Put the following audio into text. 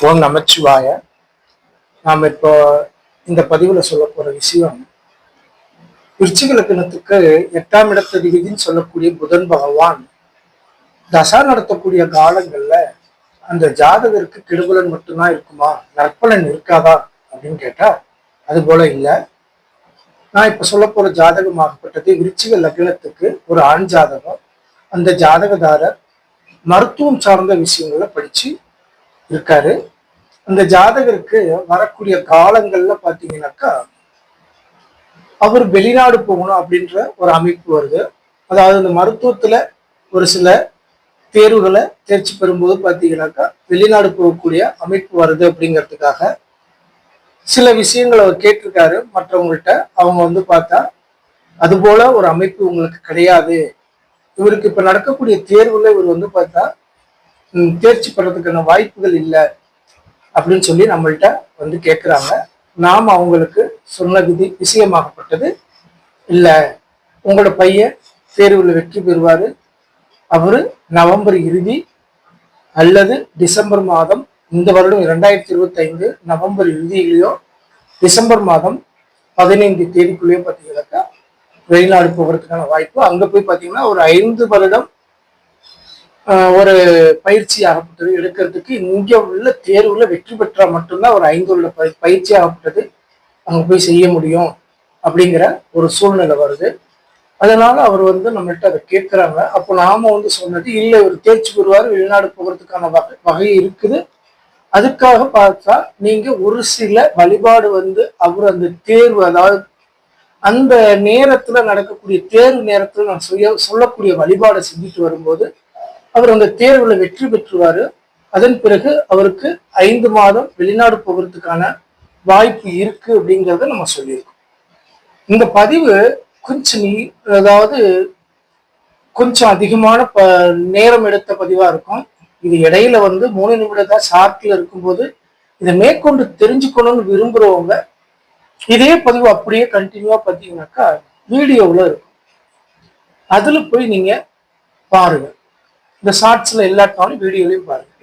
ஓம் நமச்சிவாய. நாம் இப்போ இந்த பதிவுல சொல்ல போற விஷயம், விருச்சிக லக்னத்துக்கு 8ஆம் இடத்ததிபதினு சொல்லக்கூடிய புதன் பகவான் தசா நடத்தக்கூடிய காலங்கள்ல அந்த ஜாதகருக்கு கெடுபலன் மட்டும்தான் இருக்குமா, நற்பலன் இருக்காதா அப்படின்னு கேட்டா அது போல இல்லை. நான் இப்ப சொல்ல போற ஜாதகமாகப்பட்டது விருச்சிக லக்னத்துக்கு ஒரு ஆண் ஜாதகம். அந்த ஜாதகதாரர் மருத்துவம் சார்ந்த விஷயங்களை படிச்சு இருக்காரு. அந்த ஜாதகருக்கு வரக்கூடிய காலங்கள்ல பாத்தீங்கன்னாக்கா அவர் வெளிநாடு போகணும் அப்படின்ற ஒரு அமைப்பு வருது. அதாவது இந்த மருத்துவத்துல ஒரு சில தேர்வுகளை தேர்ச்சி பெறும்போது பாத்தீங்கன்னாக்கா வெளிநாடு போகக்கூடிய அமைப்பு வருது. அப்படிங்கிறதுக்காக சில விஷயங்களை அவர் கேட்டிருக்காரு மற்றவங்கள்ட்ட. அவங்க பார்த்தா அது போல ஒரு அமைப்பு உங்களுக்கு கிடையாது, இவருக்கு இப்ப நடக்கக்கூடிய தேர்வுல இவர் பார்த்தா தேர்ச்சி பெறதுக்கான வாய்ப்புகள் இல்லை அப்படின்னு சொல்லி நம்மள்கிட்ட கேட்குறாங்க. நாம் அவங்களுக்கு சொன்ன விஷயமாகப்பட்டது, இல்லை உங்களோட பையன் தேர்வில் வெற்றி பெறுவாரு. அவரு நவம்பர் இறுதி அல்லது டிசம்பர் மாதம், இந்த வருடம் 2025 நவம்பர் இறுதியிலேயோ டிசம்பர் மாதம் 15 தேதிக்குள்ளேயோ பார்த்தீங்கன்னாக்கா வெளிநாடு போகிறதுக்கான வாய்ப்பு. அங்க போய் பார்த்தீங்கன்னா ஒரு 5 வருடம் ஒரு பயிற்சி ஆகப்பட்டது எடுக்கிறதுக்கு. இங்க உள்ள தேர்வுல வெற்றி பெற்றா மட்டும்தான் ஒரு 5 வருட பயிற்சி ஆகப்பட்டது அங்க போய் செய்ய முடியும் அப்படிங்கிற ஒரு சூழ்நிலை வருது. அதனால அவர் நம்மள்ட்ட அதை கேட்கிறாங்க. அப்போ நாம சொன்னது, இல்லை இவர் தேர்ச்சி பெறுவார், வெளிநாடு போகிறதுக்கான வகை இருக்குது. அதுக்காக பார்த்தா நீங்க ஒரு சில வழிபாடு அவர் அந்த தேர்வு, அதாவது அந்த நேரத்துல நடக்கக்கூடிய தேர்வு நேரத்துல நான் சொல்லக்கூடிய வழிபாடை செஞ்சுட்டு வரும்போது அவர் அந்த தேர்வுல வெற்றி பெற்றுவாரு. அதன் பிறகு அவருக்கு 5 மாதம் வெளிநாடு போகிறதுக்கான வாய்ப்பு இருக்கு அப்படிங்கிறத நம்ம சொல்லியிருக்கோம். இந்த பதிவு கொஞ்சம் அதாவது கொஞ்சம் அதிகமான நேரம் எடுத்த பதிவா இருக்கும். இது இடையில 3 நிமிடம் ஷார்ட்ல இருக்கும்போது இதை மேற்கொண்டு தெரிஞ்சுக்கணும்னு விரும்புறவங்க இதே பதிவு அப்படியே கண்டினியூவா பார்த்தீங்கன்னாக்கா வீடியோவில் இருக்கும், அதுல போய் நீங்க பாருங்க. இந்த ஷார்ட்ஸ்ல எல்லாத்தாலும் வீடியோலையும் பாருங்க.